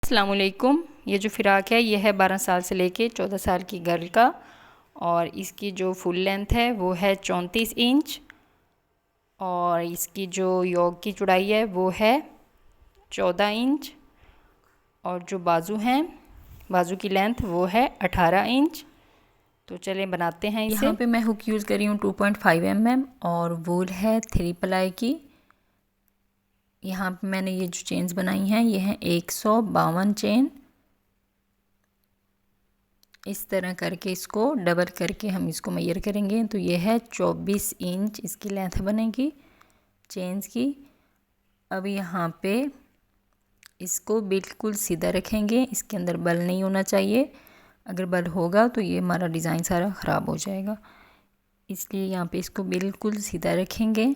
अस्सलामुअलैकुम। ये जो फ़िराक है ये है 12 साल से लेके 14 साल की गर्ल का, और इसकी जो फुल लेंथ है वो है 34 इंच, और इसकी जो योक की चौड़ाई है वो है 14 इंच, और जो बाजू हैं, बाजू की लेंथ वो है 18 इंच। तो चलें बनाते हैं इसे। यहाँ पे मैं हुक यूज़ कर रही हूँ 2.5 mm और वूल है 3 प्लाई की। यहाँ पे मैंने ये जो चेन्स बनाई हैं ये हैं 152 चेन। इस तरह करके इसको डबल करके हम इसको मेजर करेंगे। तो ये है 24 इंच इसकी लेंथ बनेगी चेन्स की। अब यहाँ पे इसको बिल्कुल सीधा रखेंगे, इसके अंदर बल नहीं होना चाहिए। अगर बल होगा तो ये हमारा डिज़ाइन सारा ख़राब हो जाएगा, इसलिए यहाँ पे इसको बिल्कुल सीधा रखेंगे।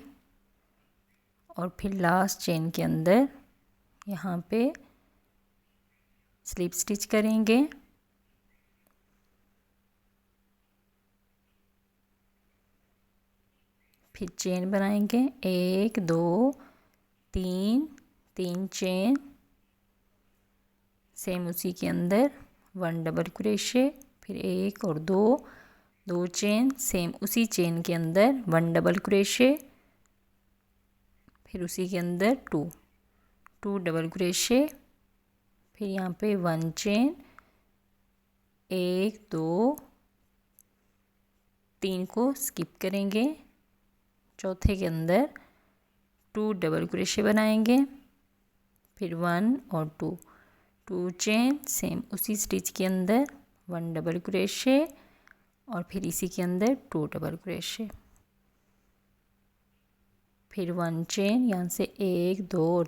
और फिर लास्ट चेन के अंदर यहाँ पे स्लिप स्टिच करेंगे। फिर चेन बनाएंगे 1 2 3 3 चेन, सेम उसी के अंदर 1 डबल क्रोशे, फिर 1 और 2 2 चेन, सेम उसी चेन के अंदर 1 डबल क्रोशे, फिर उसी के अंदर 2 2 डबल क्रोशे, फिर यहाँ पे 1 चेन, 1 2 3 को स्किप करेंगे, चौथे के अंदर 2 डबल क्रोशे बनाएंगे, फिर 1 और 2 2 चेन, सेम उसी स्टिच के अंदर 1 डबल क्रोशे, और फिर इसी के अंदर 2 डबल क्रोशे, फिर 1 चेन, यहाँ से 1 2 और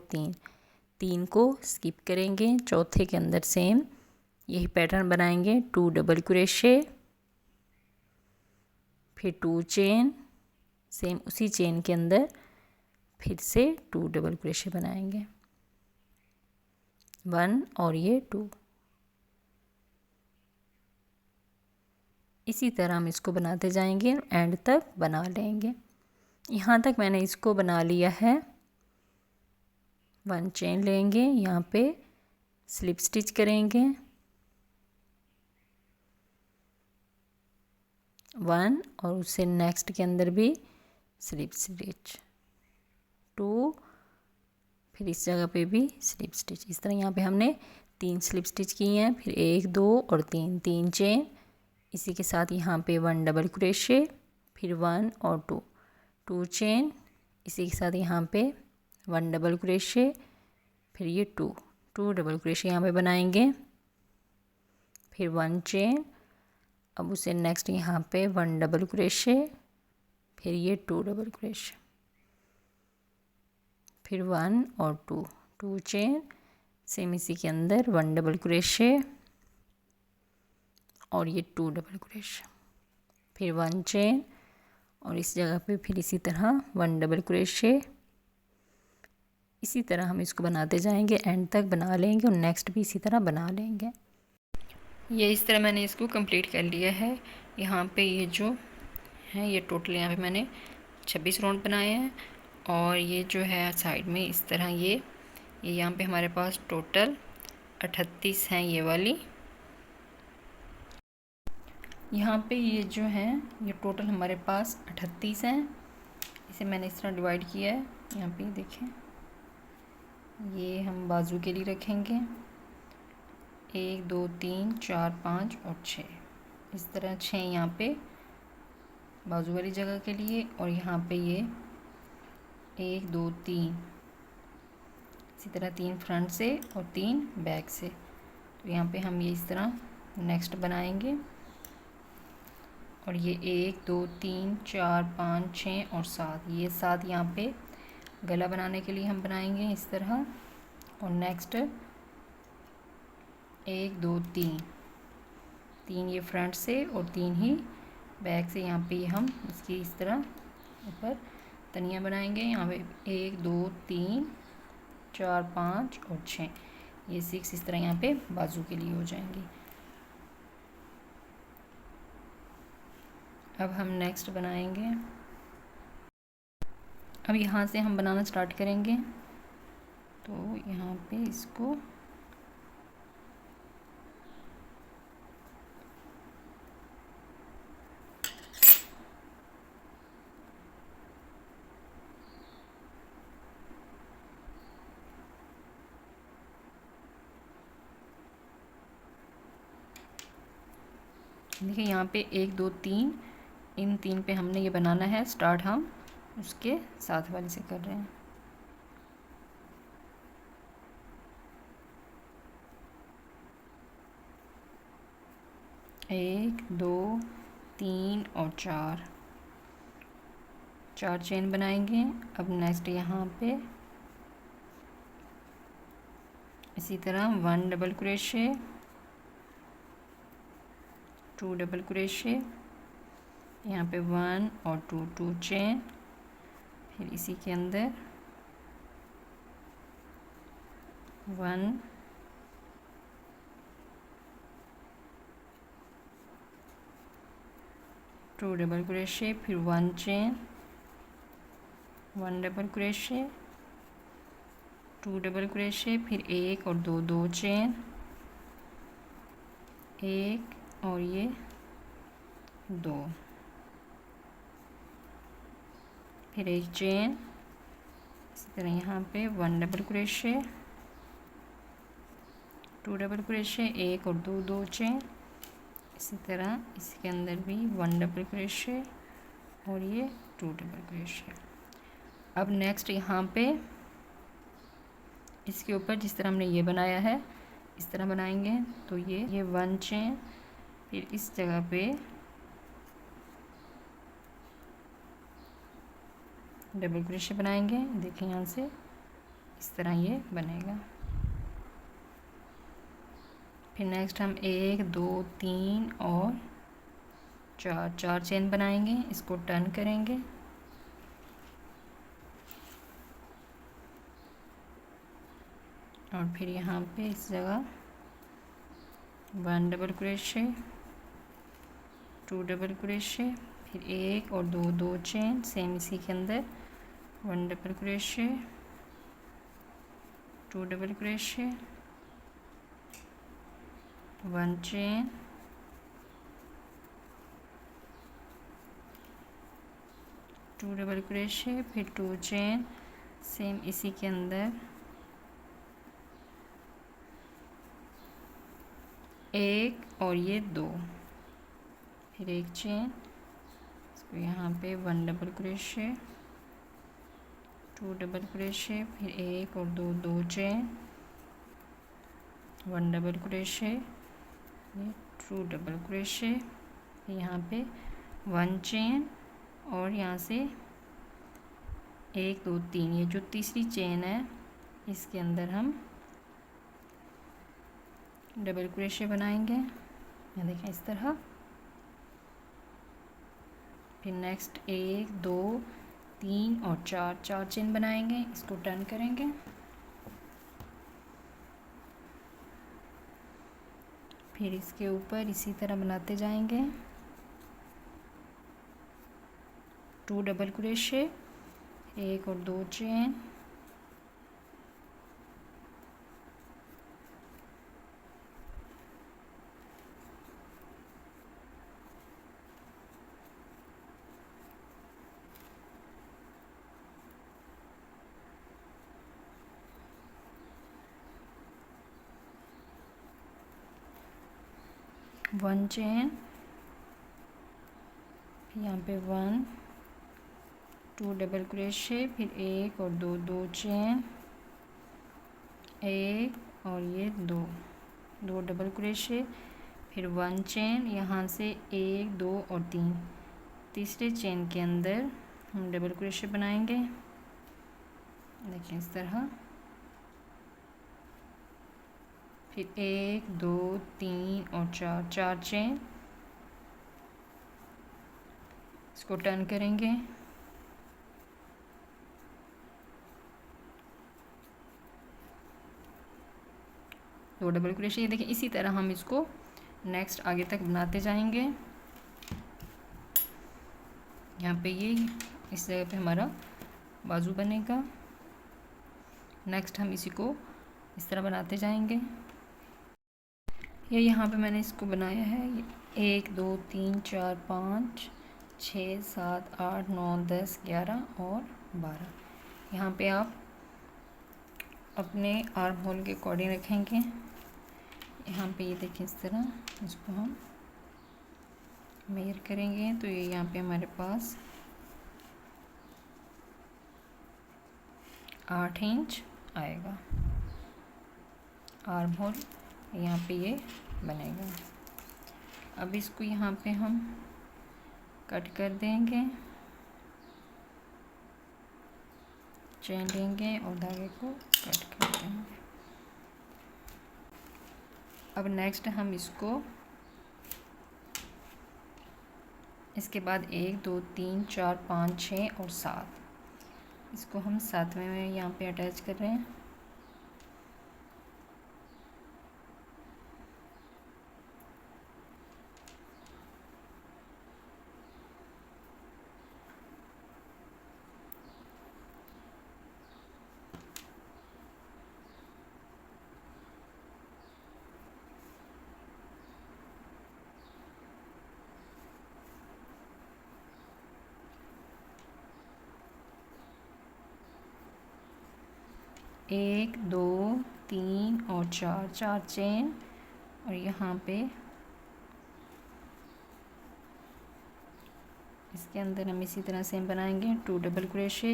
3 को स्किप करेंगे, चौथे के अंदर सेम यही पैटर्न बनाएंगे 2 डबल क्रोशे, फिर 2 चेन, सेम उसी चेन के अंदर फिर से 2 डबल क्रोशे बनाएंगे, 1 और ये 2। इसी तरह हम इसको बनाते जाएंगे, एंड तक बना लेंगे। यहाँ तक मैंने इसको बना लिया है। 1 चेन लेंगे, यहाँ पे स्लिप स्टिच करेंगे 1, और उससे नेक्स्ट के अंदर भी स्लिप स्टिच 2, फिर इस जगह पे भी स्लिप स्टिच। इस तरह यहाँ पे हमने 3 स्लिप स्टिच की हैं, फिर 1 2 और 3 चेन, इसी के साथ यहाँ पे 1 डबल क्रोशे, फिर 1 और 2 चेन, इसी के साथ यहाँ पे 1 डबल क्रोशे, फिर ये 2 डबल क्रोशे यहाँ पे बनाएंगे, फिर 1 चेन, अब उसे नेक्स्ट यहाँ पे 1 डबल क्रोशे, फिर ये 2 डबल क्रोशे, फिर 1 और 2 चेन, सेम इसी के अंदर 1 डबल क्रोशे, और ये 2 डबल क्रोशे, फिर 1 चेन, और इस जगह पे फिर इसी तरह 1 डबल क्रोशे। इसी तरह हम इसको बनाते जाएंगे, एंड तक बना लेंगे, और नेक्स्ट भी इसी तरह बना लेंगे। ये इस तरह मैंने इसको कंप्लीट कर लिया है। यहाँ पे ये जो है ये टोटल यहाँ पे मैंने 26 राउंड बनाए हैं, और ये जो है साइड में इस तरह ये यहाँ पे हमारे पास टोटल 38 हैं ये वाली। यहाँ पे ये जो है ये टोटल हमारे पास 38 हैं। इसे मैंने इस तरह डिवाइड किया है। यहाँ पे देखें, ये हम बाजू के लिए रखेंगे 1 2 3 4 5 और 6, इस तरह 6 यहाँ पे बाजू वाली जगह के लिए, और यहाँ पे ये 1 2 3, इसी तरह 3 फ्रंट से और 3 बैक से। तो यहाँ पे हम ये इस तरह नेक्स्ट बनाएंगे, और ये 1 2 3 4 5 6 और 7, ये 7 यहाँ पे गला बनाने के लिए हम बनाएंगे इस तरह। और नेक्स्ट 1 2 3 ये फ्रंट से और 3 ही बैक से, यहाँ पे हम इसकी इस तरह ऊपर तनिया बनाएंगे। यहाँ पे 1 2 3 4 5 और 6, ये 6 इस तरह यहाँ पे बाजू के लिए हो जाएंगी। अब हम नेक्स्ट बनाएंगे। अब यहाँ से हम बनाना स्टार्ट करेंगे। तो यहाँ पे इसको देखिए यहाँ पे 1 2 3, इन 3 पे हमने ये बनाना है। स्टार्ट हम उसके साथ वाले से कर रहे हैं। एक, दो, तीन और चार चेन बनाएंगे। अब नेक्स्ट यहाँ पे इसी तरह 1 डबल क्रोशे, 2 डबल क्रोशे, यहाँ पे 1 और 2 चेन, फिर इसी के अंदर 1 2 डबल क्रोशे, फिर 1 chain, 1 double crochet, 2 double crochet, फिर 1 और 2 चेन, 1 और ये 2, फिर 1 चेन। इसी तरह यहाँ पे 1 डबल क्रोशे, 2 डबल क्रोशे, 1 और 2 चेन। इसी तरह इसके अंदर भी 1 डबल क्रोशे और ये 2 डबल क्रोशे। अब नेक्स्ट यहाँ पे इसके ऊपर जिस तरह हमने ये बनाया है इस तरह बनाएंगे। तो ये 1 चेन, फिर इस जगह पे डबल क्रोशे बनाएंगे। देखिए यहाँ से इस तरह ये बनेगा। फिर नेक्स्ट हम 1 2 3 और 4 चेन बनाएंगे। इसको टर्न करेंगे, और फिर यहाँ पे इस जगह 1 डबल क्रोशे, 2 डबल क्रोशे, फिर 1 और 2 चेन, सेम इसी के अंदर 1 double crochet, 2 double crochet, 1 chain, 2 double crochet, फिर 2 चेन, सेम इसी के अंदर 1 और ये 2, फिर 1 चेन। इसको यहाँ पे 1 डबल क्रोशे, 2 डबल क्रोशे, फिर 1 और 2 चेन, 1 डबल क्रोशे, ये 2 डबल क्रोशे, यहाँ पे 1 चेन, और यहाँ से 1 2 3, ये जो तीसरी चेन है इसके अंदर हम डबल क्रोशे बनाएंगे। यहाँ देखें इस तरह। फिर नेक्स्ट 1 2 3 और 4 चेन बनाएंगे। इसको टर्न करेंगे, फिर इसके ऊपर इसी तरह बनाते जाएंगे। 2 डबल क्रोशे, 1 और 2 चेन, वन चेन, यहाँ पे 1 2 डबल क्रोशे, फिर 1 और 2 चेन, 1 और ये 2 डबल क्रोशे, फिर 1 चेन, यहाँ से 1 2 और 3, तीसरे चेन के अंदर हम डबल क्रोशे बनाएंगे। देखिए इस तरह। फिर 1 2 3 और 4 चेन, इसको टर्न करेंगे, दो डबल क्रोशे। ये देखिए इसी तरह हम इसको नेक्स्ट आगे तक बनाते जाएंगे। यहाँ पे ये इस जगह पे हमारा बाजू बनेगा। नेक्स्ट हम इसी को इस तरह बनाते जाएंगे। ये यहाँ पे मैंने इसको बनाया है 1 2 3 4 5 6 7 8 9 10 11 और 12। यहाँ पे आप अपने आर्म होल के अकॉर्डिंग रखेंगे। यहाँ पे ये देखिए इस तरह इसको हम मेजर करेंगे तो ये यहाँ पे हमारे पास 8 इंच आएगा। आर्म होल यहाँ पे ये बनेगा। अब इसको यहाँ पे हम कट कर देंगे, चेन लेंगे और धागे को कट कर देंगे। अब नेक्स्ट हम इसके बाद 1 2 3 4 5 6 और 7, इसको हम 7वें में यहाँ पे अटैच कर रहे हैं। एक 2 3 और 4 चेन, और यहाँ पे इसके अंदर हम इसी तरह सेम बनाएंगे। 2 डबल क्रोशे,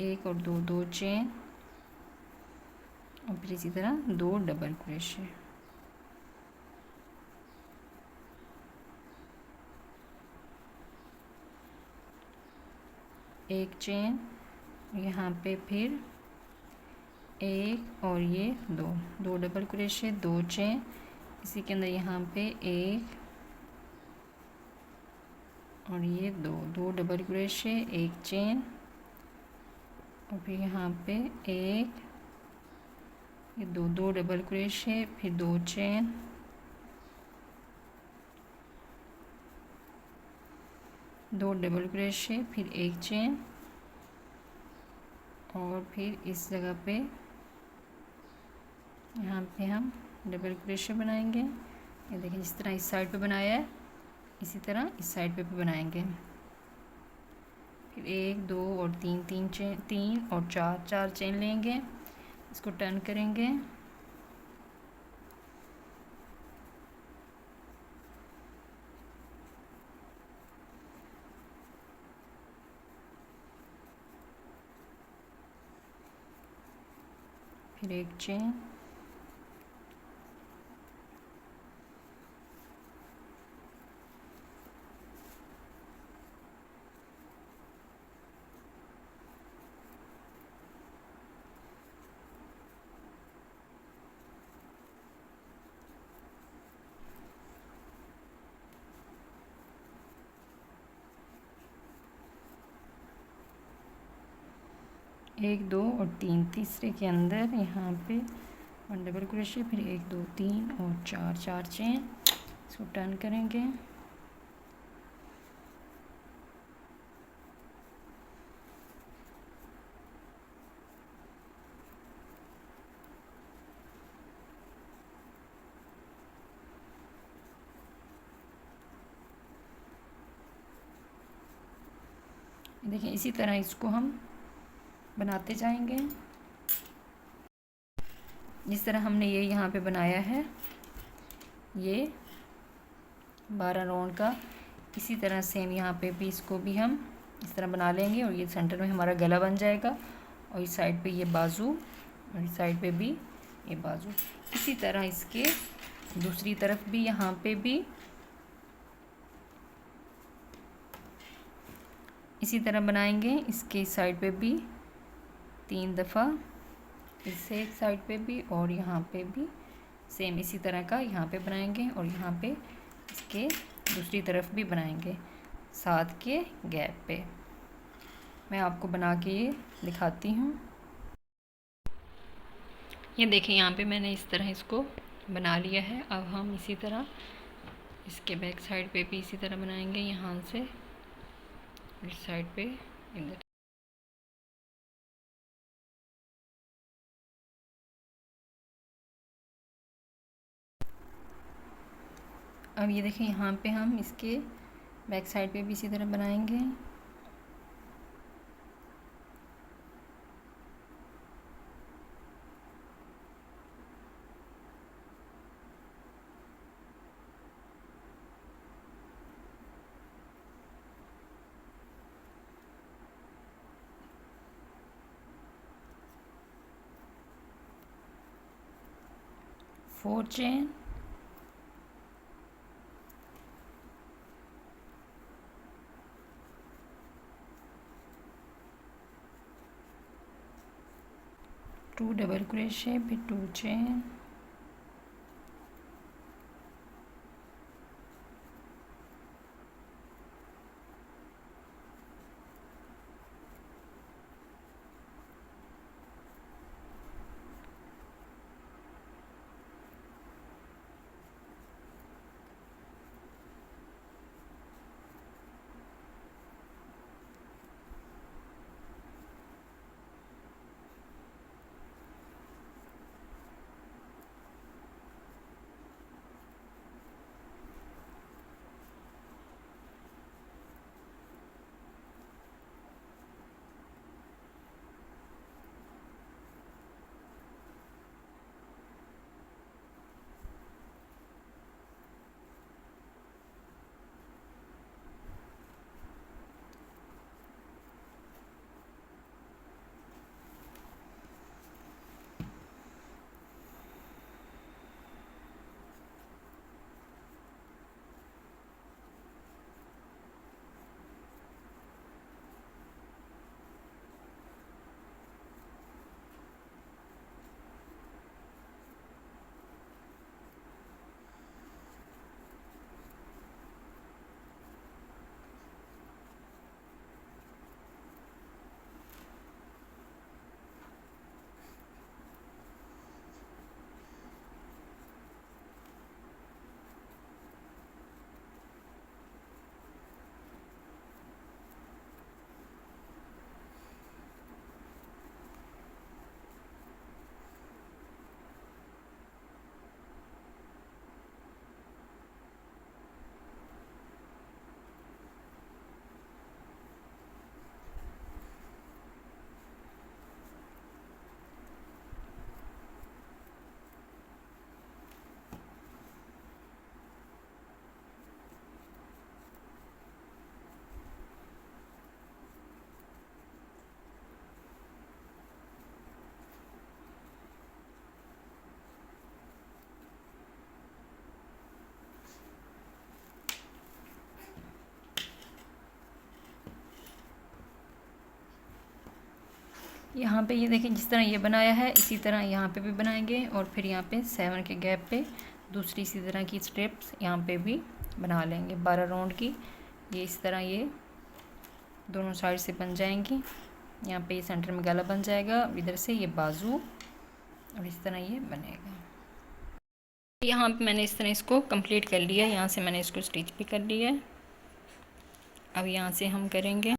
1 और 2 चेन, और फिर इसी तरह 2 डबल क्रोशे। एक चेन, यहाँ पे फिर 1 और ये 2 डबल क्रोशे, 2 चेन, इसी के अंदर यहाँ पे 1 और ये 2 डबल क्रोशे, 1 चेन, और फिर यहाँ पे 1, ये 2 डबल क्रोशे, फिर 2 चेन, दो डबल क्रोशे, फिर 1 चेन, और फिर इस जगह पे यहाँ पे हम डबल क्रोशे बनाएंगे। ये देखिए जिस तरह इस साइड पे बनाया है इसी तरह इस साइड पे भी बनाएंगे। फिर 1 2 और 3 चेन, 3 और 4 चेन लेंगे, इसको टर्न करेंगे, फिर 1 चेन, एक 2 और 3, तीसरे के अंदर यहाँ पे 1 डबल क्रोशे, फिर 1 2 3 और 4 चेन, इसको टर्न करेंगे, देखिए इसी तरह इसको हम बनाते जाएंगे। जिस तरह हमने ये यहाँ पे बनाया है ये 12 राउंड का, इसी तरह सेम यहाँ पे भी इसको भी हम इस तरह बना लेंगे, और ये सेंटर में हमारा गला बन जाएगा, और इस साइड पे ये बाजू, और इस साइड पे भी ये बाजू। इसी तरह इसके दूसरी तरफ भी यहाँ पे भी इसी तरह बनाएंगे। इसके साइड पे भी 3 दफ़ा, इससे एक साइड पे भी और यहाँ पे भी सेम इसी तरह का यहाँ पे बनाएंगे, और यहाँ पे इसके दूसरी तरफ भी बनाएंगे 7 के गैप पे। मैं आपको बना के ये दिखाती हूँ। ये देखिए यहाँ पे मैंने इस तरह इसको बना लिया है। अब हम इसी तरह इसके बैक साइड पे भी इसी तरह बनाएंगे, यहाँ से इस साइड पे इधर। अब ये देखिए यहाँ पे हम इसके बैक साइड पे भी इसी तरह बनाएंगे। 4 चेन, टू डबल क्रोशे फिर 2 चेन, यहाँ पे ये देखिए जिस तरह ये बनाया है इसी तरह यहाँ पे भी बनाएंगे और फिर यहाँ पे 7 के गैप पे दूसरी इसी तरह की स्टेप्स यहाँ पे भी बना लेंगे 12 राउंड की। ये इस तरह ये दोनों साइड से बन जाएंगी। यहाँ पे ये सेंटर में गला बन जाएगा, इधर से ये बाजू और इस तरह ये बनेगा। यहाँ पे मैंने इस तरह इसको कंप्लीट कर लिया, यहाँ से मैंने इसको स्टिच भी कर लिया है। अब यहाँ से हम करेंगे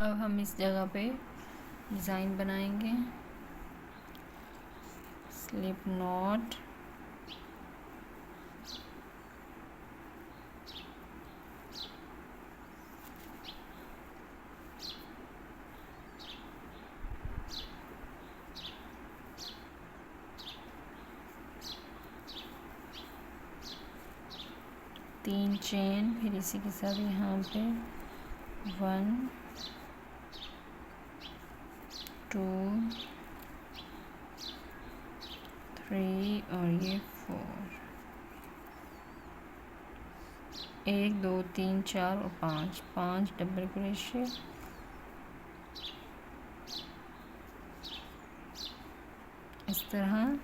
अब हम इस जगह पे डिज़ाइन बनाएंगे, स्लिप नॉट, तीन चेन, फिर इसी के साथ यहाँ पे 1 2 3 और ये 4, 1 2 3 4 और 5 डबल क्रोशे, इस तरह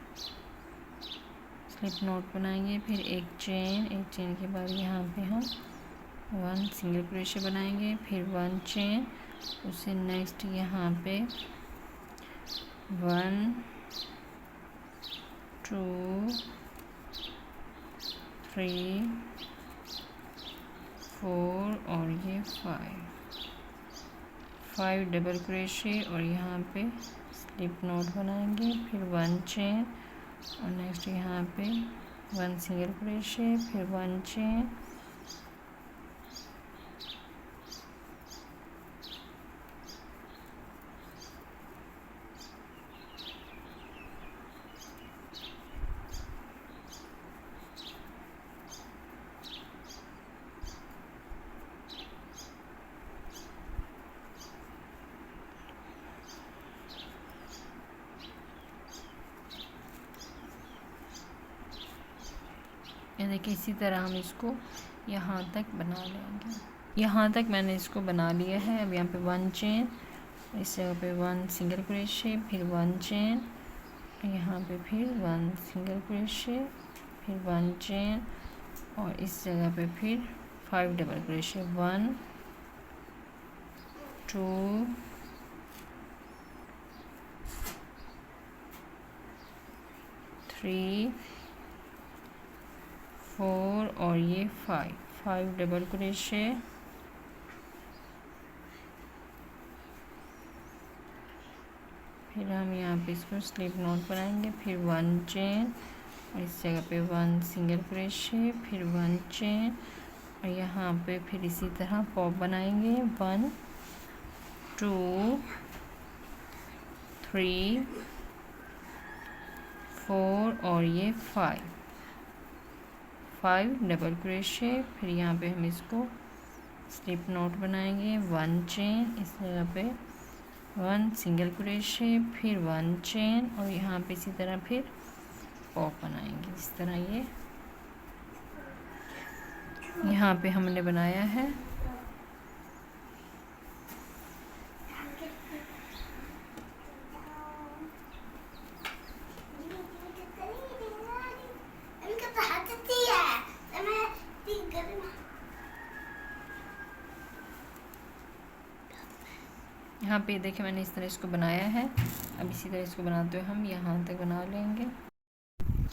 स्लिप नॉट बनाएंगे। फिर एक चेन के बाद यहाँ पे हम 1 सिंगल क्रोशे बनाएंगे, फिर 1 चेन, उससे नेक्स्ट यहाँ पे 1 2 3 4 और ये 5 डबल क्रोशे और यहाँ पे स्लिप नॉट बनाएंगे, फिर 1 चेन और नेक्स्ट यहाँ पे 1 सिंगल क्रोशे, फिर 1 चेन, ये देखिए इसी तरह हम इसको यहाँ तक बना लेंगे। यहाँ तक मैंने इसको बना लिया है। अब यहाँ पे 1 चेन, इस जगह पे 1 सिंगल क्रोशे, फिर 1 चेन, यहाँ पे फिर 1 सिंगल क्रोशे, फिर 1 चेन और इस जगह पे फिर 5 डबल क्रोशे, 1 2 3 4 और ये 5 डबल क्रोशे, फिर हम यहाँ पे इसको स्लिप नॉट बनाएंगे, फिर 1 चेन और इस जगह पे 1 सिंगल क्रोशे, फिर 1 चेन और यहाँ पे फिर इसी तरह पॉप बनाएंगे, 1 2 3 4 और ये 5 डबल क्रोशे, फिर यहाँ पे हम इसको स्लिप नॉट बनाएंगे, 1 चेन, इस जगह पे 1 सिंगल क्रोशे, फिर 1 चेन और यहाँ पे इसी तरह फिर पॉप बनाएंगे। इस तरह ये यहाँ पे हमने बनाया है। यहाँ पे देखिए मैंने इस तरह इसको बनाया है। अब इसी तरह इसको बनाते हुए हम यहाँ तक बना लेंगे।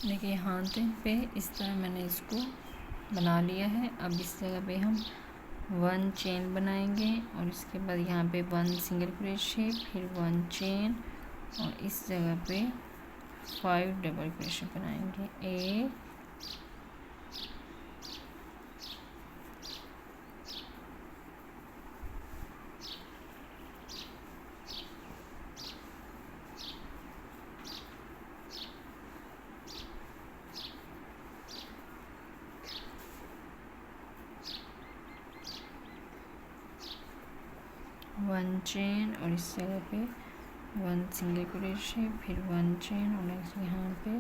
देखिए यहाँ पे इस तरह मैंने इसको बना लिया है। अब इस जगह पे हम 1 चेन बनाएंगे और इसके बाद यहाँ पे 1 सिंगल क्रोशे, फिर 1 चेन और इस जगह पे 5 डबल क्रोशे बनाएंगे, 1 1 चेन और इस जगह पे 1 सिंगल क्रोशे, फिर 1 चेन और नेक्स्ट यहाँ पे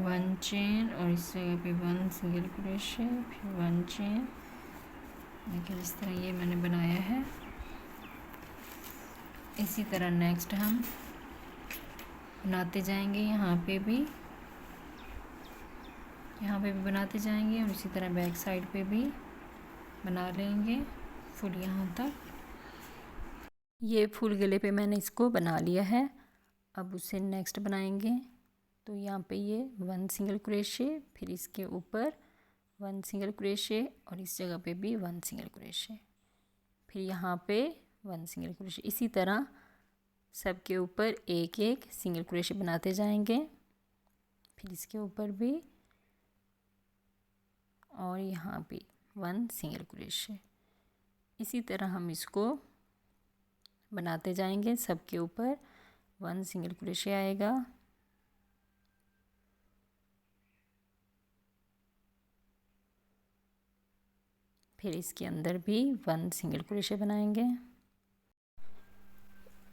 1 चेन और इस जगह पे 1 सिंगल क्रोशे, फिर 1 चेन। देखिए इस तरह ये मैंने बनाया है। इसी तरह नेक्स्ट हम बनाते जाएंगे। यहाँ पे भी यहाँ पे भी बनाते जाएंगे और इसी तरह बैक साइड पे भी बना लेंगे फुल यहाँ तक। ये फुल गले पे मैंने इसको बना लिया है। अब उसे नेक्स्ट बनाएंगे। तो यहाँ पे ये 1 सिंगल क्रोशे, फिर इसके ऊपर 1 सिंगल क्रोशे और इस जगह पे भी 1 सिंगल क्रोशे, फिर यहाँ पे 1 सिंगल क्रोशे। इसी तरह सब के ऊपर एक एक सिंगल क्रोशे बनाते जाएंगे, फिर इसके ऊपर भी और यहाँ पे 1 सिंगल क्रोशे। इसी तरह हम इसको बनाते जाएंगे। सब के ऊपर 1 सिंगल क्रोशे आएगा। फिर इसके अंदर भी 1 सिंगल क्रोशे बनाएंगे।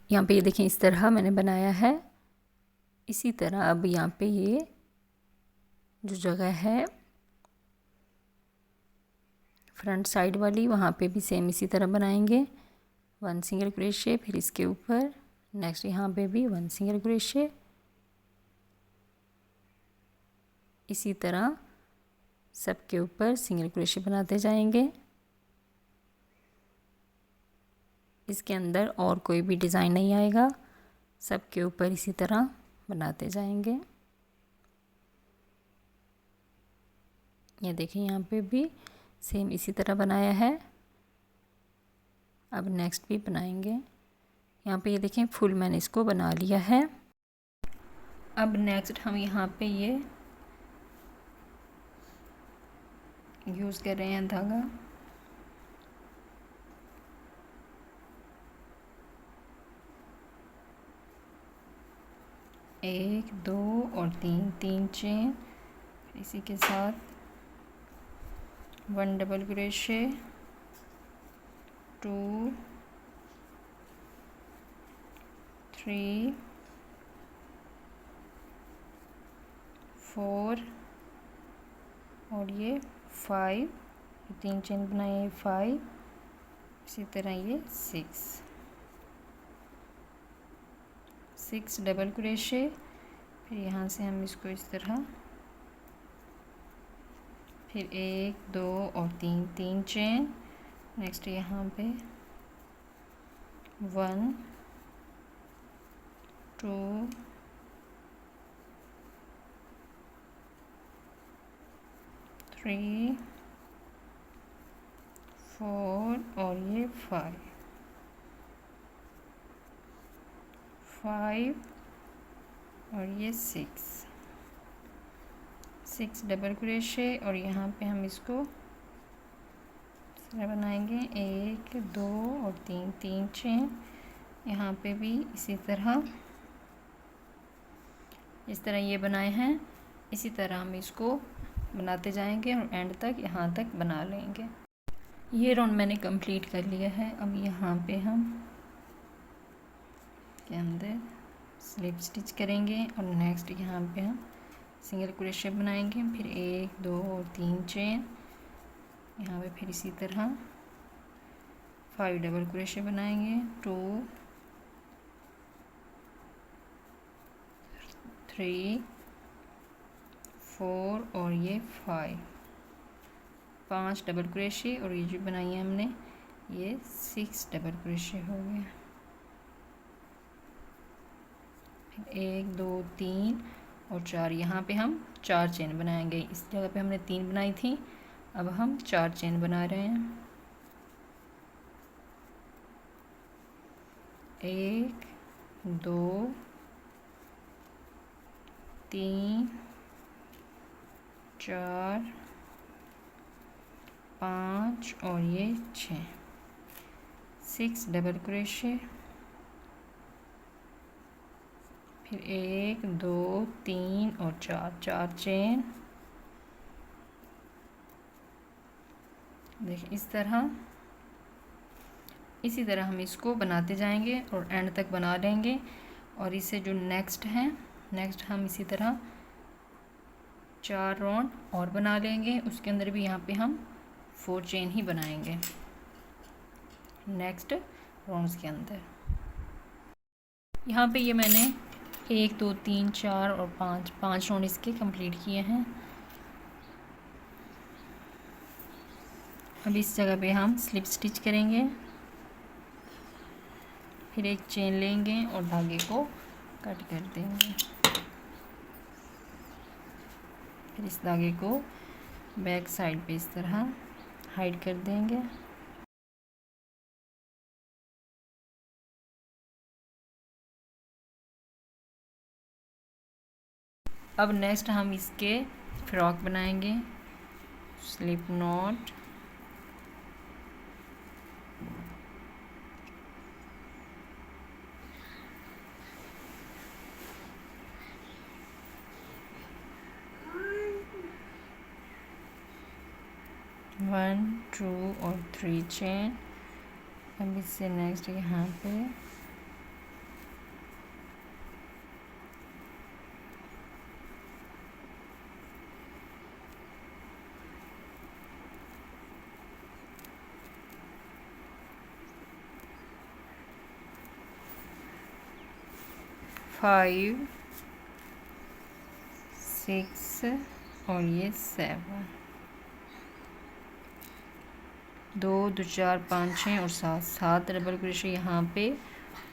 यहाँ पे ये देखें, इस तरह मैंने बनाया है। इसी तरह अब यहाँ पे ये जो जगह है फ्रंट साइड वाली, वहाँ पे भी सेम इसी तरह बनाएंगे। 1 सिंगल क्रोशे, फिर इसके ऊपर नेक्स्ट यहाँ पे भी 1 सिंगल क्रोशे। इसी तरह सब के ऊपर सिंगल क्रोशे बनाते जाएंगे। इसके अंदर और कोई भी डिज़ाइन नहीं आएगा, सब के ऊपर इसी तरह बनाते जाएंगे। ये देखिए यहाँ पे भी सेम इसी तरह बनाया है। अब नेक्स्ट भी बनाएंगे। यहाँ पे ये देखें फुल मैंने इसको बना लिया है। अब नेक्स्ट हम यहाँ पे ये यूज़ कर रहे हैं धागा। एक, दो और तीन चेन, इसी के साथ 1 डबल क्रोशे, 2, 3, 4 और ये 5, 3 चेन बनाए 5, इसी तरह ये 6 डबल क्रोशे। फिर यहाँ से हम इसको इस तरह, फिर 1, 2 और 3 चेन। नेक्स्ट यहाँ पे 1, 2, 3, 4 और ये 5 और ये 6 डबल क्रोशे। और यहाँ पे हम इसको बनाएंगे 1, 2 और 3 चेन। यहाँ पे भी इसी तरह, इस तरह ये बनाए हैं, इसी तरह हम इसको बनाते जाएंगे और एंड तक यहाँ तक बना लेंगे। ये राउंड मैंने कंप्लीट कर लिया है। अब यहाँ पे हम के अंदर स्लिप स्टिच करेंगे और नेक्स्ट यहाँ पे हम सिंगल क्रोशे बनाएंगे, फिर 1, 2 और 3 चेन। यहाँ पे फिर इसी तरह 5 डबल क्रोशे बनाएंगे, 2, 3, 4 और ये 5 डबल क्रोशे। और ये जो बनाई है हमने ये 6 डबल क्रोशे हो गया। फिर 1, 2, 3 और 4, यहाँ पे हम 4 चेन बनाएंगे। इस जगह पे हमने 3 बनाई थी, अब हम 4 चेन बना रहे हैं। 1, 2, 3, 4, 5 और ये 6 डबल क्रोशे। फिर 1, 2, 3 और 4 चेन। देखिए इस तरह, इसी तरह हम इसको बनाते जाएंगे और एंड तक बना लेंगे। और इसे जो नेक्स्ट है, नेक्स्ट हम इसी तरह 4 राउंड और बना लेंगे। उसके अंदर भी यहाँ पे हम 4 चेन ही बनाएंगे नेक्स्ट राउंड्स के अंदर। यहाँ पे ये मैंने 1, 2, 3, 4 और 5 राउंड इसके कंप्लीट किए हैं। अब इस जगह पे हम स्लिप स्टिच करेंगे, फिर एक चेन लेंगे और धागे को कट कर देंगे। फिर इस धागे को बैक साइड पे इस तरह हाइड कर देंगे। अब नेक्स्ट हम इसके फ्रॉक बनाएंगे। स्लिप नॉट, वन, टू और 3 चेन। अब इससे नेक्स्ट यहाँ पे फाइव, 6 और ये 7, 2 2 4 5 6 और 7 डबल क्रोशे यहाँ पे,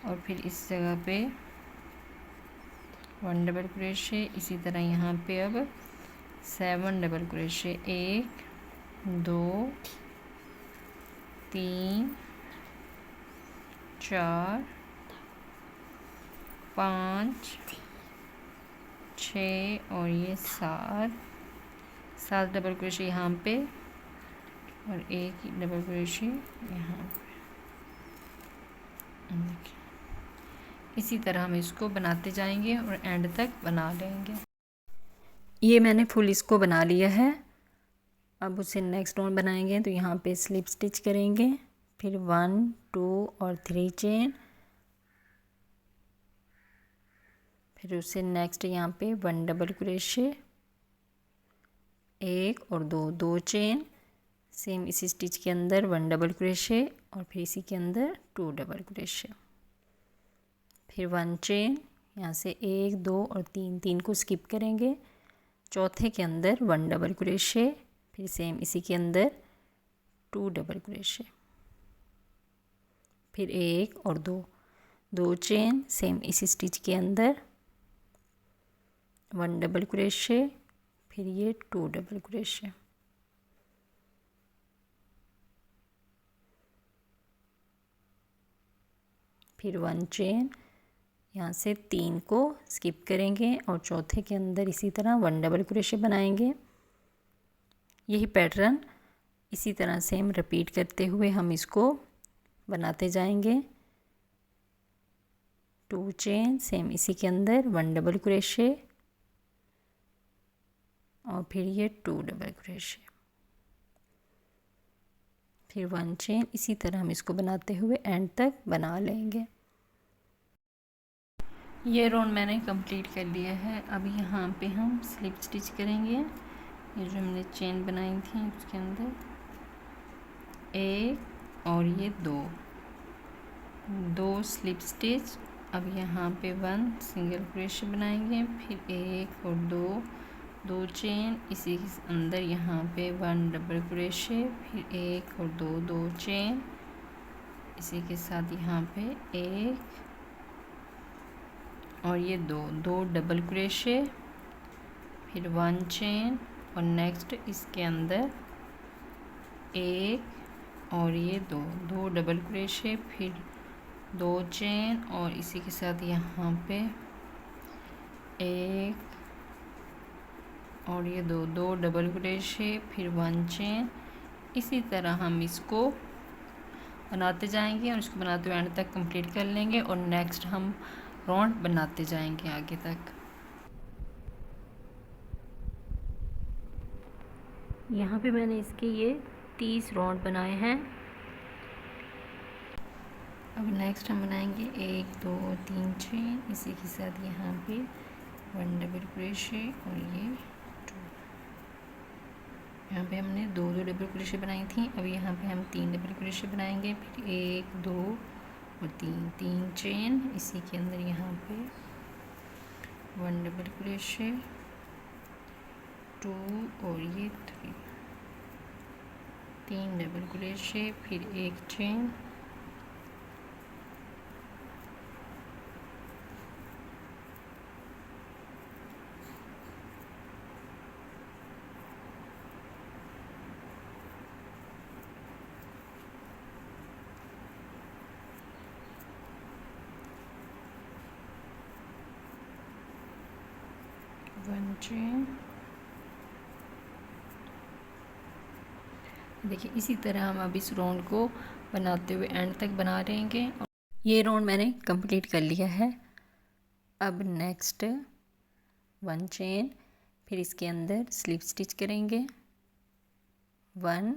और फिर इस जगह पे 1 डबल क्रोशे। इसी तरह यहाँ पे अब 7 डबल क्रोशे, 1 2 3 4 5 6 और ये 7 डबल क्रोशे यहाँ पे और एक डबल क्रोशे यहाँ पे। देखिए इसी तरह हम इसको बनाते जाएंगे और एंड तक बना लेंगे। ये मैंने फुल इसको बना लिया है। अब उसे नेक्स्ट राउंड बनाएंगे, तो यहाँ पे स्लिप स्टिच करेंगे, फिर 1 2 और 3 चेन, फिर उसे नेक्स्ट यहाँ पे 1 डबल क्रोशे, 1 और 2 चेन, सेम इसी स्टिच के अंदर 1 डबल क्रोशे और फिर इसी के अंदर 2 डबल क्रोशे, फिर 1 चेन, यहाँ से 1 2 और 3 को स्किप करेंगे, चौथे के अंदर 1 डबल क्रोशे, फिर सेम इसी के अंदर 2 डबल क्रोशे, फिर 1 और 2 चेन, सेम इसी स्टिच के अंदर 1 डबल क्रोशे, फिर ये 2 डबल क्रोशे, फिर 1 चेन, यहाँ से 3 को स्किप करेंगे और चौथे के अंदर इसी तरह 1 डबल क्रोशे बनाएंगे। यही पैटर्न इसी तरह सेम रिपीट करते हुए हम इसको बनाते जाएंगे। 2 चेन, सेम इसी के अंदर 1 डबल क्रोशे और फिर ये 2 डबल क्रोशे, फिर 1 चेन। इसी तरह हम इसको बनाते हुए एंड तक बना लेंगे। ये राउंड मैंने कंप्लीट कर लिया है। अब यहाँ पे हम स्लिप स्टिच करेंगे। ये जो हमने चेन बनाई थी उसके अंदर 1 और ये 2 स्लिप स्टिच। अब यहाँ पे 1 सिंगल क्रोशे बनाएंगे, फिर 1 और 2 चेन, इसी के अंदर यहाँ पे 1 डबल क्रोशे, फिर 1 और 2 चेन, इसी के साथ यहाँ पे 1 और ये 2 डबल क्रोशे, फिर 1 चेन और नेक्स्ट इसके अंदर 1 और ये 2 डबल क्रोशे, फिर 2 चेन और इसी के साथ यहाँ पे 1 और ये 2 डबल क्रोशे, फिर 1 चेन। इसी तरह हम इसको बनाते जाएंगे और इसको बनाते हुए एंड तक कंप्लीट कर लेंगे और नेक्स्ट हम राउंड बनाते जाएंगे आगे तक। यहाँ पे मैंने इसके ये 30 राउंड बनाए हैं। अब नेक्स्ट हम बनाएंगे 1 2 3 चेन, इसी के साथ यहाँ पे 1 डबल क्रोशे और ये 2। यहाँ पे हमने 2 डबल क्रोशे बनाई थी। अब यहाँ पे हम 3 डबल क्रोशे बनाएंगे, फिर 1 2 और 3 चेन, इसी के अंदर यहाँ पे 1 डबल क्रोशे, 2 और ये 3, 3 डबल क्रोशे, फिर एक चेन, वन चेन। देखिए इसी तरह हम अब इस राउंड को बनाते हुए एंड तक बना रहेंगे। ये राउंड मैंने कंप्लीट कर लिया है। अब नेक्स्ट 1 चेन, फिर इसके अंदर स्लिप स्टिच करेंगे 1,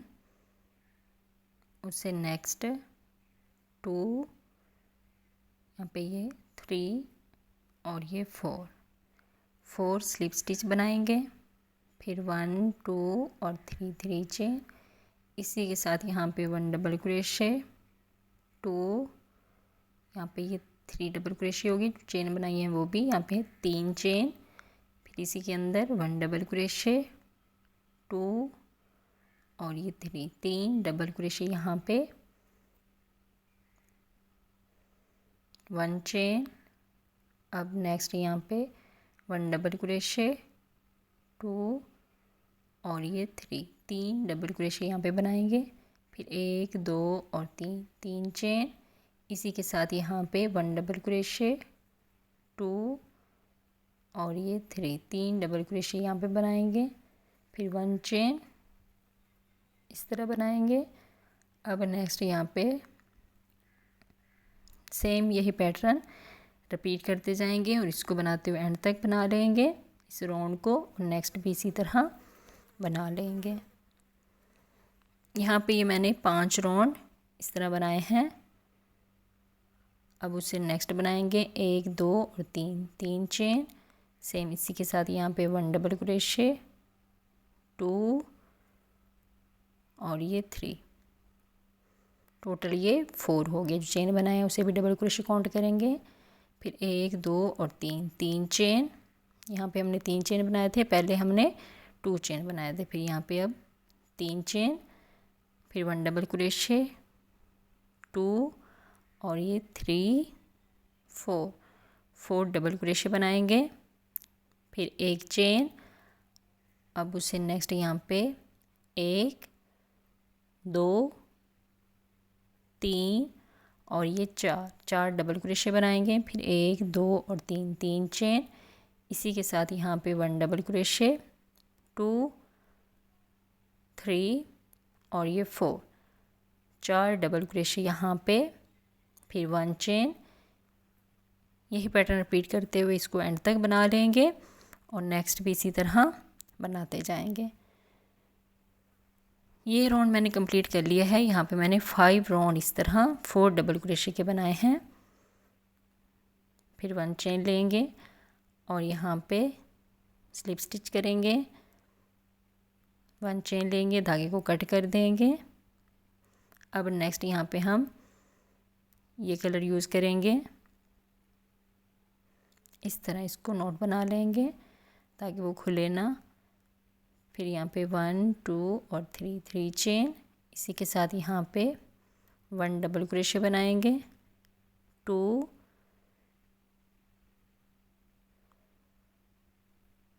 उससे नेक्स्ट 2, यहाँ पे ये 3 और ये 4 स्लिप स्टिच बनाएंगे, फिर 1 2 और 3 चेन। इसी के साथ यहाँ पे 1 डबल क्रोशे, 2, यहाँ पे ये 3 डबल क्रोशे होगी, चेन बनाई है वो भी, यहाँ पे 3 चेन, फिर इसी के अंदर 1 डबल क्रोशे, 2 और ये 3 डबल क्रोशे, यहाँ पे 1 चेन। अब नेक्स्ट यहाँ पे 1 डबल क्रोशे, 2 और ये 3 डबल क्रोशे यहाँ पे बनाएंगे, फिर 1 2 और 3 चेन। इसी के साथ यहाँ पे 1 डबल क्रोशे, 2 और ये 3 डबल क्रोशे यहाँ पे बनाएंगे, फिर 1 चेन इस तरह बनाएंगे। अब नेक्स्ट यहाँ पे सेम यही पैटर्न रिपीट करते जाएंगे और इसको बनाते हुए एंड तक बना लेंगे इस राउंड को। नेक्स्ट भी इसी तरह बना लेंगे। यहाँ पे ये मैंने 5 राउंड इस तरह बनाए हैं। अब उससे नेक्स्ट बनाएंगे 1 2 और 3 चेन, सेम इसी के साथ यहाँ पे 1 डबल क्रोशे, 2 और ये 3, टोटल ये 4 हो गए। जो चेन बनाए हैं उसे भी डबल क्रोशे काउंट करेंगे, फिर 1 2 और 3 चेन। यहाँ पे हमने 3 चेन बनाए थे, पहले हमने 2 चेन बनाए थे, फिर यहाँ पे अब 3 चेन, फिर 1 डबल क्रोशे, 2 और ये 3 4 डबल क्रोशे बनाएंगे, फिर एक चेन। अब उससे नेक्स्ट यहाँ पे 1 2 3 और ये 4 डबल क्रोशे बनाएंगे, फिर 1 2 और 3 चेन। इसी के साथ यहाँ पे 1 डबल क्रोशे, 2 3 और ये 4 डबल क्रोशे यहाँ पे, फिर 1 चेन। यही पैटर्न रिपीट करते हुए इसको एंड तक बना लेंगे और नेक्स्ट भी इसी तरह बनाते जाएंगे। ये राउंड मैंने कंप्लीट कर लिया है। यहाँ पे मैंने 5 राउंड इस तरह 4 डबल क्रोशे के बनाए हैं, फिर 1 चेन लेंगे और यहाँ पे स्लिप स्टिच करेंगे, 1 चेन लेंगे, धागे को कट कर देंगे। अब नेक्स्ट यहाँ पे हम ये कलर यूज़ करेंगे, इस तरह इसको नोट बना लेंगे ताकि वो खुले ना। फिर यहाँ पे 1 2 और 3 चेन। इसी के साथ यहाँ पे 1 डबल क्रोशे बनाएंगे, 2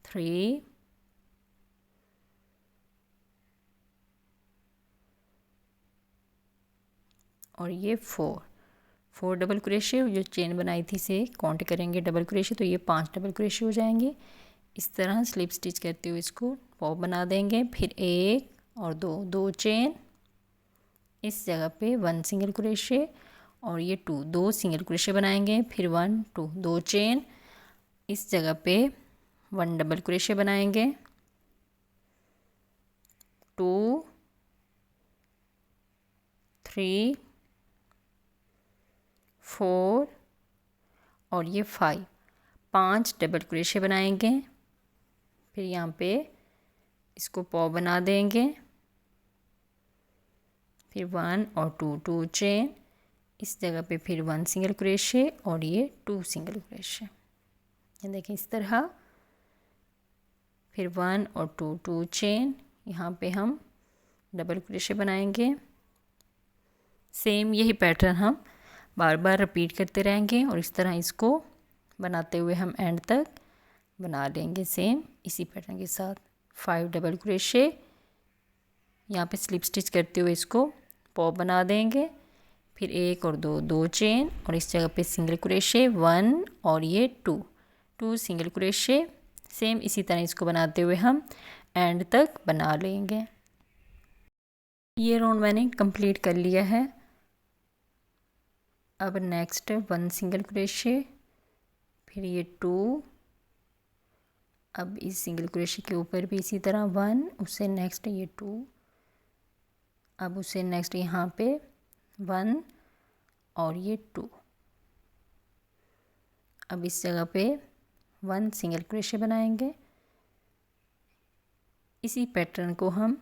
3 और ये 4 डबल क्रोशे। जो चेन बनाई थी इसे काउंट करेंगे डबल क्रोशे, तो ये 5 डबल क्रोशे हो जाएंगे। इस तरह स्लिप स्टिच करते हुए इसको पॉप बना देंगे, फिर 1 और 2 चेन, इस जगह पे 1 सिंगल क्रोशे और ये 2 सिंगल क्रोशे बनाएंगे, फिर 1 2 चेन, इस जगह पे 1 डबल क्रोशे बनाएंगे, 2 3 4 और ये 5 डबल क्रोशे बनाएंगे। फिर यहाँ पे इसको पॉ बना देंगे, फिर 1 और 2 चेन, इस जगह पे फिर 1 सिंगल क्रोशे और ये 2 सिंगल क्रोशे। ये देखें इस तरह, फिर 1 और 2 चेन। यहाँ पे हम डबल क्रोशे बनाएंगे। सेम यही पैटर्न हम बार बार रिपीट करते रहेंगे और इस तरह इसको बनाते हुए हम एंड तक बना लेंगे सेम इसी पैटर्न के साथ। 5 डबल क्रोशे यहाँ पे स्लिप स्टिच करते हुए इसको पॉप बना देंगे। फिर 1 और 2 चेन और इस जगह पे सिंगल क्रोशे 1 और ये 2 सिंगल क्रोशे। सेम इसी तरह इसको बनाते हुए हम एंड तक बना लेंगे। ये राउंड मैंने कंप्लीट कर लिया है। अब नेक्स्ट 1 सिंगल क्रोशे, फिर ये 2, अब इस सिंगल क्रोशे के ऊपर भी इसी तरह 1, उससे नेक्स्ट ये 2, अब उससे नेक्स्ट यहाँ पे 1 और ये 2। अब इस जगह पे 1 सिंगल क्रोशे बनाएंगे। इसी पैटर्न को हम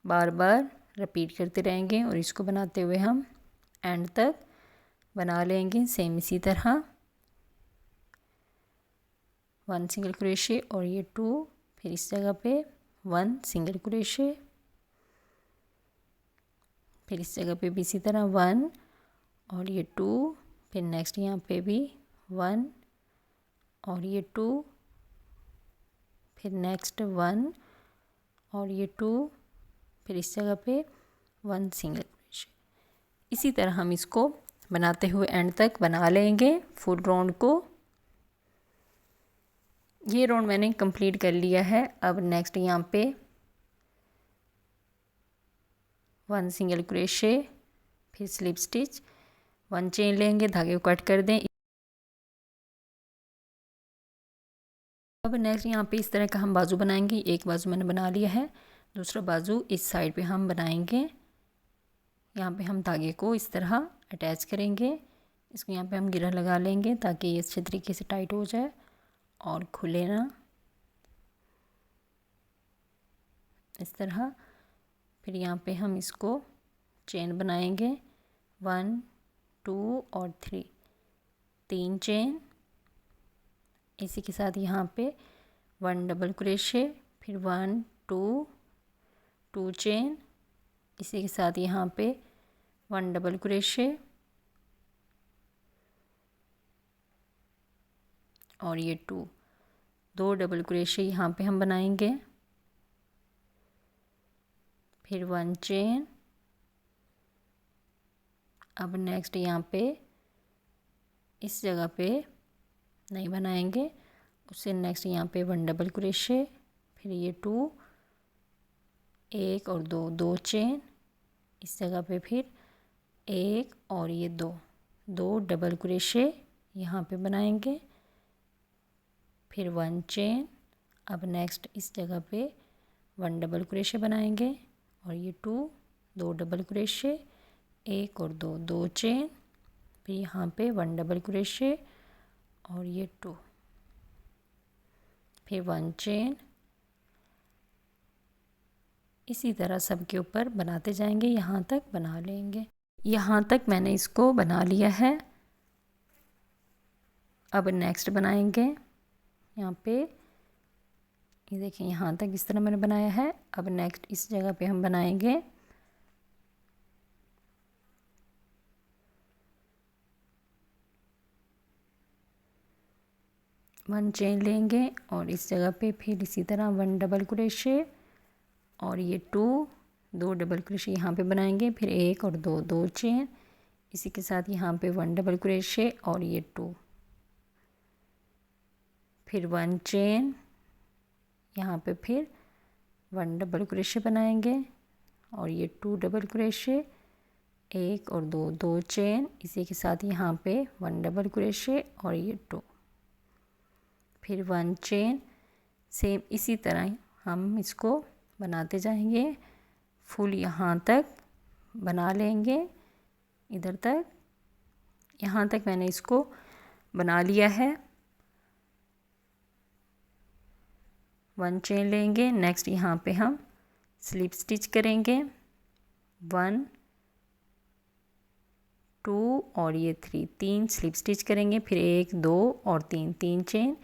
बार बार रिपीट करते रहेंगे और इसको बनाते हुए हम एंड तक बना लेंगे सेम इसी तरह। 1 सिंगल क्रोशे और ये 2, फिर इस जगह पे 1 सिंगल क्रोशे, फिर इस जगह पे भी इसी तरह 1 और ये 2, फिर नेक्स्ट यहाँ पे भी 1 और ये 2, फिर नेक्स्ट 1 और ये 2, फिर इस जगह पे 1 सिंगल क्रोशे। इसी तरह हम इसको बनाते हुए एंड तक बना लेंगे फुल राउंड को। ये राउंड मैंने कंप्लीट कर लिया है। अब नेक्स्ट यहाँ पे 1 सिंगल क्रोशे, फिर स्लिप स्टिच, 1 चेन लेंगे, धागे को कट कर दें। अब नेक्स्ट यहाँ पे इस तरह का हम बाजू बनाएंगे। एक बाजू मैंने बना लिया है, दूसरा बाजू इस साइड पे हम बनाएंगे। यहाँ पे हम धागे को इस तरह अटैच करेंगे, इसको यहाँ पे हम गिरा लगा लेंगे ताकि ये अच्छे तरीके से टाइट हो जाए और खुले ना, इस तरह। फिर यहाँ पे हम इसको चेन बनाएंगे 1 2 और 3 चेन। इसी के साथ यहाँ पे 1 डबल क्रोशे, फिर 1 2 चेन। इसी के साथ यहाँ पे 1 डबल क्रोशे और ये 2 डबल क्रोशे यहाँ पे हम बनाएंगे, फिर 1 चेन। अब नेक्स्ट यहाँ पे इस जगह पे नहीं बनाएंगे, उससे नेक्स्ट यहाँ पे 1 डबल क्रोशे, फिर ये 2, 1 और 2 चेन। इस जगह पे फिर 1 और ये 2 डबल क्रोशे यहाँ पे बनाएंगे, फिर 1 चेन। अब नेक्स्ट इस जगह पे 1 डबल क्रोशे बनाएंगे और ये 2 डबल क्रोशे, 1 और 2 चेन, फिर यहाँ पे 1 डबल क्रोशे और ये 2, फिर 1 चेन। इसी तरह सब के ऊपर बनाते जाएंगे, यहाँ तक बना लेंगे। यहाँ तक मैंने इसको बना लिया है। अब नेक्स्ट बनाएंगे यहाँ पे, ये देखिए यहाँ तक इस तरह मैंने बनाया है। अब नेक्स्ट इस जगह पे हम बनाएंगे 1 चेन लेंगे और इस जगह पे फिर इसी तरह 1 डबल क्रोशे और ये 2 डबल क्रोशे यहाँ पे बनाएंगे, फिर 1 और 2 चेन। इसी के साथ यहाँ पे 1 डबल क्रोशे और ये 2, फिर 1 चेन। यहाँ पे फिर 1 डबल क्रोशे बनाएंगे और ये 2 डबल क्रोशे, 1 और 2 चेन। इसी के साथ यहाँ पे 1 डबल क्रोशे और ये 2, फिर 1 चेन। सेम इसी तरह हम इसको बनाते जाएंगे फुल, यहाँ तक बना लेंगे, इधर तक। यहाँ तक मैंने इसको बना लिया है। 1 चेन लेंगे, नेक्स्ट यहाँ पे हम स्लिप स्टिच करेंगे 1 2 और ये 3 स्लिप स्टिच करेंगे, फिर 1 2 और 3 चेन।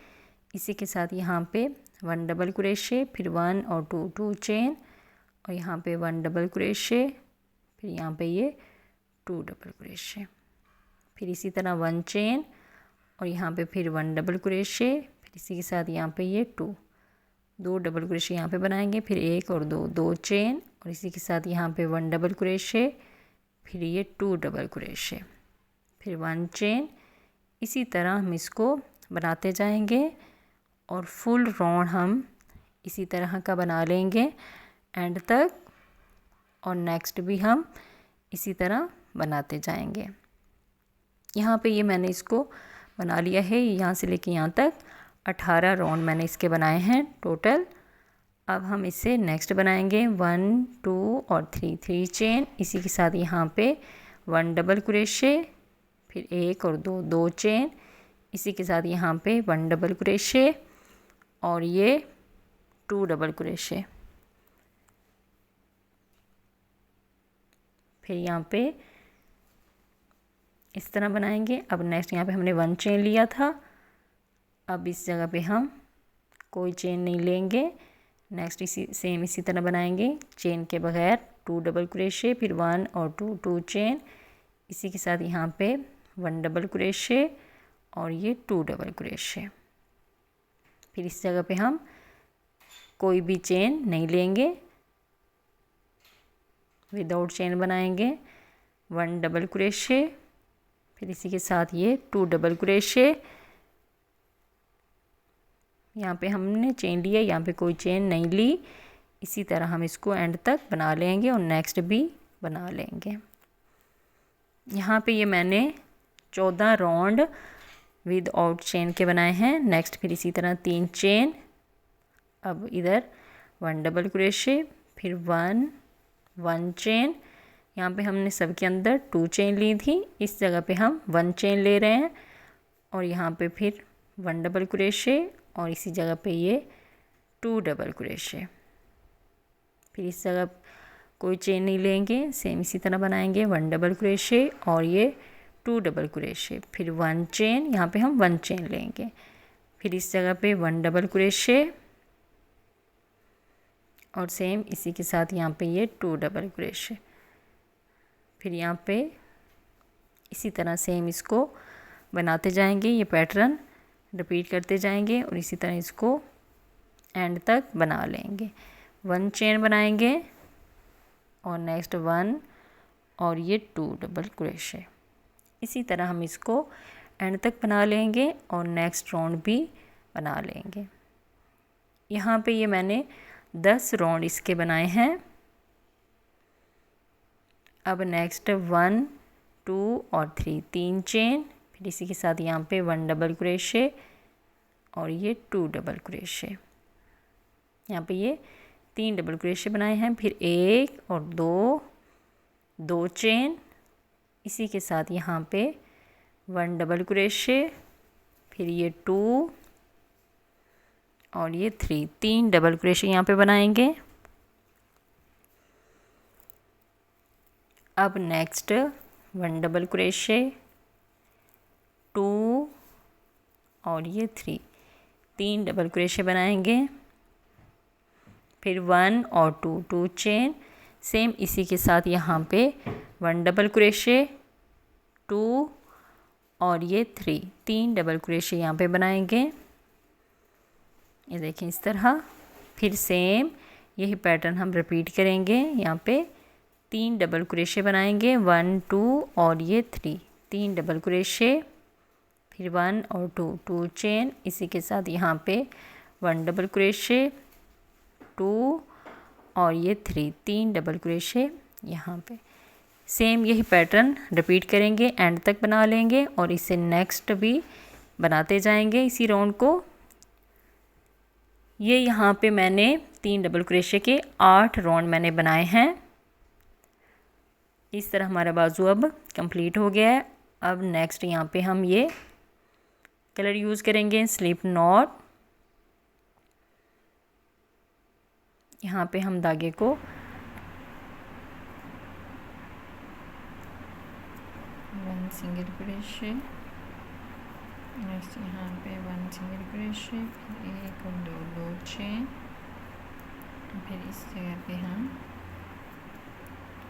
इसी के साथ यहाँ पे 1 डबल क्रोशे, फिर 1 और 2 चेन और यहाँ पे 1 डबल क्रोशे, फिर यहाँ पे ये 2 डबल क्रोशे, फिर इसी तरह 1 चेन और यहाँ पे फिर 1 डबल क्रोशे, फिर इसी के साथ यहाँ पे ये 2 डबल क्रोशे यहाँ पे बनाएंगे, फिर 1 और 2 चेन और इसी के साथ यहाँ पे 1 डबल क्रोशे, फिर ये 2 डबल क्रोशे, फिर 1 चेन। इसी तरह हम इसको बनाते जाएंगे और फुल राउंड हम इसी तरह का बना लेंगे एंड तक, और नेक्स्ट भी हम इसी तरह बनाते जाएंगे। यहाँ पे ये मैंने इसको बना लिया है, यहाँ से लेके यहाँ तक 18 राउंड मैंने इसके बनाए हैं टोटल। अब हम इससे नेक्स्ट बनाएंगे 1 2 और 3 चेन, इसी के साथ यहाँ पे 1 डबल क्रोशे, फिर 1 और 2 चेन, इसी के साथ यहाँ पे 1 डबल क्रोशे और ये 2 डबल क्रोशे, फिर यहाँ पे इस तरह बनाएंगे। अब नेक्स्ट यहाँ पे हमने 1 चेन लिया था, अब इस जगह पे हम कोई चेन नहीं लेंगे। नेक्स्ट इसी तरह बनाएंगे चेन के बगैर, 2 डबल क्रोशे, फिर 1 और 2 चेन, इसी के साथ यहाँ पे 1 डबल क्रोशे और ये 2 डबल क्रोशे, फिर इस जगह पे हम कोई भी चेन नहीं लेंगे, विदाउट चेन बनाएंगे 1 डबल क्रोशे, फिर इसी के साथ ये 2 डबल क्रोशे, यहाँ पे हमने चेन लिया, यहाँ पे कोई चेन नहीं ली। इसी तरह हम इसको एंड तक बना लेंगे और नेक्स्ट भी बना लेंगे। यहाँ पे ये मैंने 14 राउंड विद आउट चेन के बनाए हैं। नेक्स्ट फिर इसी तरह 3 चेन, अब इधर 1 डबल क्रोशे, फिर 1 चेन, यहाँ पे हमने सबके अंदर 2 चेन ली थी, इस जगह पे हम 1 चेन ले रहे हैं और यहाँ पे फिर 1 डबल क्रोशे और इसी जगह पे ये 2 डबल क्रोशे, फिर इस जगह कोई चेन नहीं लेंगे, सेम इसी तरह बनाएंगे 1 डबल क्रोशे और ये 2 डबल क्रोशे, फिर 1 चेन, यहाँ पे हम 1 चेन लेंगे, फिर इस जगह पे 1 डबल क्रोशे और सेम इसी के साथ यहाँ पे ये 2 डबल क्रोशे, फिर यहाँ पे इसी तरह सेम इसको बनाते जाएंगे, ये पैटर्न रिपीट करते जाएंगे और इसी तरह इसको एंड तक बना लेंगे। 1 चेन बनाएंगे और नेक्स्ट 1 और ये 2 डबल क्रोशे, इसी तरह हम इसको एंड तक बना लेंगे और नेक्स्ट राउंड भी बना लेंगे। यहाँ पे ये मैंने 10 राउंड इसके बनाए हैं। अब नेक्स्ट 1 2 और 3 चेन, फिर इसी के साथ यहाँ पे 1 डबल क्रोशे और ये 2 डबल क्रोशे, यहाँ पे ये 3 डबल क्रोशे बनाए हैं, फिर 1 और 2 चेन, इसी के साथ यहाँ पे 1 डबल क्रोशे, फिर ये 2 और ये 3 डबल क्रोशे यहाँ पे बनाएंगे। अब नेक्स्ट 1 डबल क्रोशे, 2 और ये 3 डबल क्रोशे बनाएंगे, फिर 1 और 2 चेन, सेम इसी के साथ यहाँ पे 1 डबल क्रोशे, 2 और ये 3 डबल क्रोशे यहाँ पे बनाएंगे। ये देखें इस तरह, फिर सेम यही पैटर्न हम रिपीट करेंगे। यहाँ पे 3 डबल क्रोशे बनाएंगे, 1 2 और ये 3 डबल क्रोशे, फिर 1 और 2 चेन, इसी के साथ यहाँ पे 1 डबल क्रोशे, 2 और ये 3 डबल क्रोशे यहाँ पे। सेम यही पैटर्न रिपीट करेंगे, एंड तक बना लेंगे और इसे नेक्स्ट भी बनाते जाएंगे इसी राउंड को। ये यहाँ पे मैंने 3 डबल क्रोशे के 8 राउंड मैंने बनाए हैं। इस तरह हमारा बाजू अब कंप्लीट हो गया है। अब नेक्स्ट यहाँ पे हम ये कलर यूज़ करेंगे स्लिप नॉट। यहाँ पे हम धागे को वन सिंगल क्रोशे, नेक्स्ट यहाँ पे 1 सिंगल क्रोशे, फिर 1 और 2 चेन, फिर इस जगह पे हम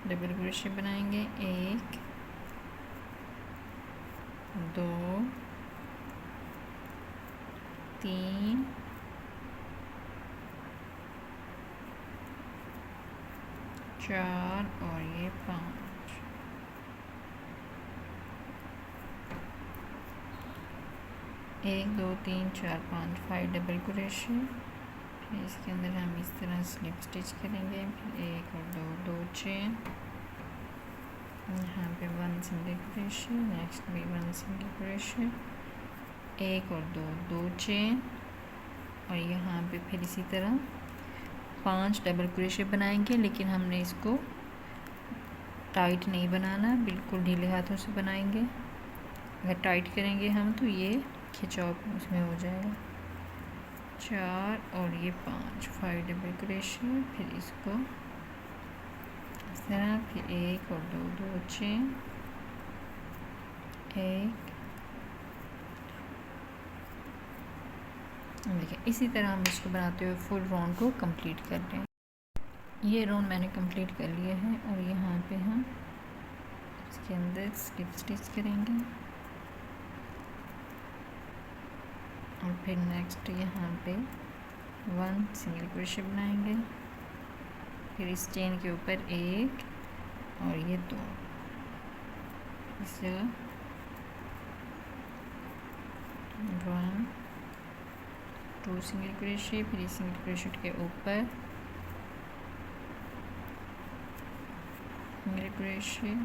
डबल क्रोशे बनाएंगे, 1 2 3 4 और ये 5। एक 2 3 4 5 5 डबल क्रोशे। फिर इसके अंदर हम इस तरह स्लिप स्टिच करेंगे, फिर 1 और 2 चेन, यहाँ पे 1 सिंगल क्रोशे, नेक्स्ट भी 1 सिंगल क्रोशे, 1 और 2 चेन, और यहाँ पे फिर इसी तरह 5 डबल क्रोशे बनाएंगे। लेकिन हमने इसको टाइट नहीं बनाना, बिल्कुल ढीले हाथों से बनाएंगे। अगर टाइट करेंगे हम तो ये खिंचाव उसमें हो जाएगा। 4 और ये 5 डबल क्रोशे, फिर इसको इस तरह, फिर 1 और 2 चेन, 1। देखिए इसी तरह हम इसको बनाते हुए फुल राउंड को कंप्लीट कर रहे हैं। ये राउंड मैंने कंप्लीट कर लिया है और यहाँ पे हम इसके अंदर स्लिप स्टिच करेंगे और फिर नेक्स्ट यहाँ पे 1 सिंगल क्रोशे बनाएंगे, फिर इस चेन के ऊपर 1 और ये 2, इस जगह 1 2 सिंगल क्रोशे, फिर इस सिंगल क्रोशे के ऊपर सिंगल क्रोशे,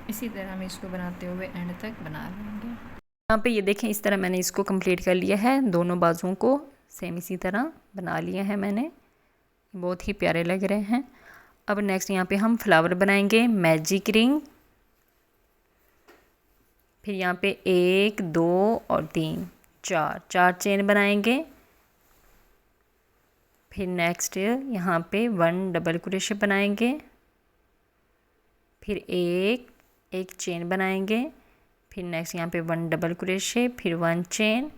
इसी तरह हम इसको बनाते हुए एंड तक बना लेंगे। यहाँ पे ये देखें इस तरह मैंने इसको कंप्लीट कर लिया है। दोनों बाजुओं को सेम इसी तरह बना लिया है मैंने, बहुत ही प्यारे लग रहे हैं। अब नेक्स्ट यहाँ पे हम फ्लावर बनाएंगे, मैजिक रिंग। फिर यहाँ पे 1 2 और 3 4 चेन बनाएंगे। फिर नेक्स्ट यहाँ पे 1 डबल क्रोशे बनाएंगे, फिर एक चेन बनाएंगे, फिर नेक्स्ट यहाँ पे 1 डबल क्रोशे, फिर 1 चेन,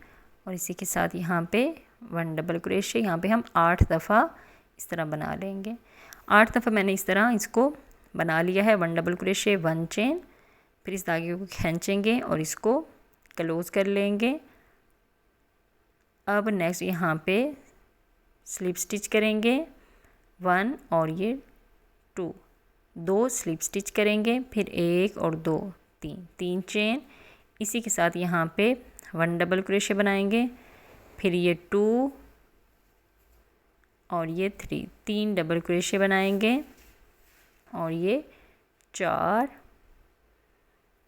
और इसी के साथ यहाँ पे 1 डबल क्रोशे। यहाँ पे हम 8 दफ़ा इस तरह बना लेंगे। 8 दफ़ा मैंने इस तरह इसको बना लिया है। 1 डबल क्रोशे, 1 चेन, फिर इस धागे को खींचेंगे और इसको क्लोज़ कर लेंगे। अब नेक्स्ट यहाँ पे स्लिप स्टिच करेंगे 1 और ये 2 स्लिप स्टिच करेंगे, फिर 1 और 2 3 चेन, इसी के साथ यहाँ पे 1 डबल क्रोशे बनाएंगे, फिर ये 2 और ये 3 डबल क्रोशे बनाएंगे, और ये 4,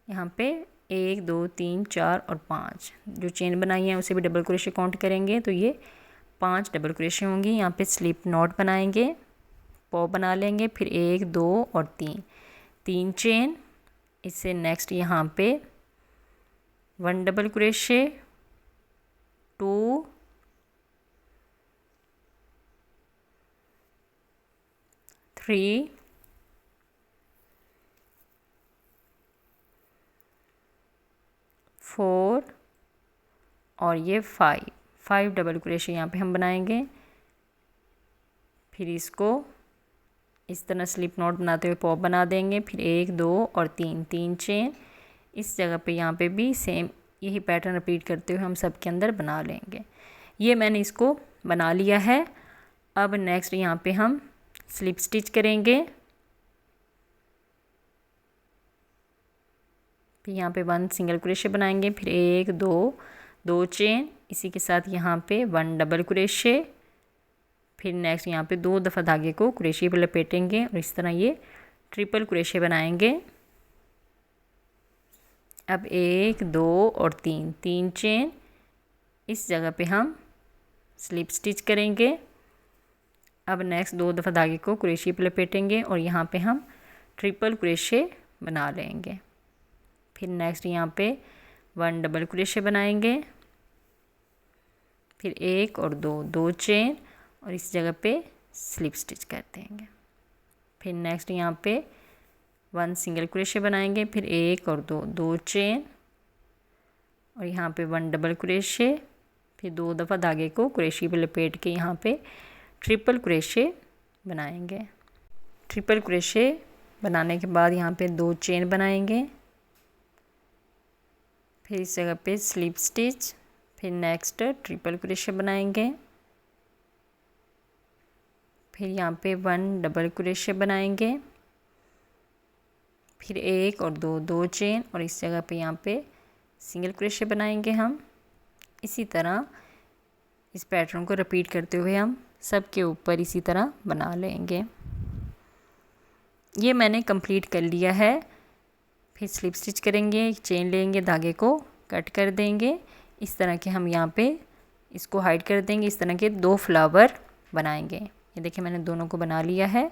यहाँ पे 1 2 3 4 और 5 जो चेन बनाई है उसे भी डबल क्रोशे काउंट करेंगे तो ये 5 डबल क्रोशे होंगी। यहाँ पे स्लिप नॉट बनाएंगे, पॉ बना लेंगे, फिर 1 2 और 3 चेन, इससे नेक्स्ट यहाँ पे 1 डबल क्रोशे, 2 3 4 और ये 5 डबल क्रोशे यहाँ पे हम बनाएंगे। फिर इसको इस तरह स्लिप नॉट बनाते हुए पॉप बना देंगे, फिर 1 2 और 3 चेन, इस जगह पे यहाँ पे भी सेम यही पैटर्न रिपीट करते हुए हम सब के अंदर बना लेंगे। ये मैंने इसको बना लिया है। अब नेक्स्ट यहाँ पे हम स्लिप स्टिच करेंगे, फिर यहाँ पे 1 सिंगल क्रोशे बनाएंगे, फिर 1 2 चेन, इसी के साथ यहाँ पे 1 डबल क्रोशे, फिर नेक्स्ट यहाँ पे 2 दफ़ा धागे को क्रोशे पे लपेटेंगे और इस तरह ये ट्रिपल क्रोशे बनाएंगे। अब 1 2 और 3 चेन, इस जगह पे हम स्लिप स्टिच करेंगे। अब नेक्स्ट 2 दफ़ा धागे को क्रोशे पे लपेटेंगे और यहाँ पे हम ट्रिपल क्रोशे बना लेंगे। फिर नेक्स्ट यहाँ पे 1 डबल क्रोशे बनाएंगे, फिर 1 और 2 चेन और इस जगह पे स्लिप स्टिच कर देंगे। फिर नेक्स्ट यहाँ पे 1 सिंगल क्रोशे बनाएंगे, फिर 1 और 2 चेन और यहाँ पे 1 डबल क्रोशे, फिर 2 दफ़ा धागे को क्रोशे पे लपेट के यहाँ पे ट्रिपल क्रोशे बनाएंगे। ट्रिपल क्रोशे बनाने के बाद यहाँ पे 2 चेन बनाएंगे, फिर इस जगह पे स्लिप स्टिच, फिर नेक्स्ट ट्रिपल क्रोशे बनाएंगे, फिर यहाँ पे 1 डबल क्रोशे बनाएंगे, फिर 1 और 2 चेन और इस जगह पे यहाँ पे सिंगल क्रोशे बनाएंगे हम। इसी तरह इस पैटर्न को रिपीट करते हुए हम सब के ऊपर इसी तरह बना लेंगे। ये मैंने कंप्लीट कर लिया है। फिर स्लिप स्टिच करेंगे, एक चेन लेंगे, धागे को कट कर देंगे। इस तरह के हम यहाँ पे इसको हाइड कर देंगे। इस तरह के 2 फ्लावर बनाएंगे। ये देखिए मैंने दोनों को बना लिया है।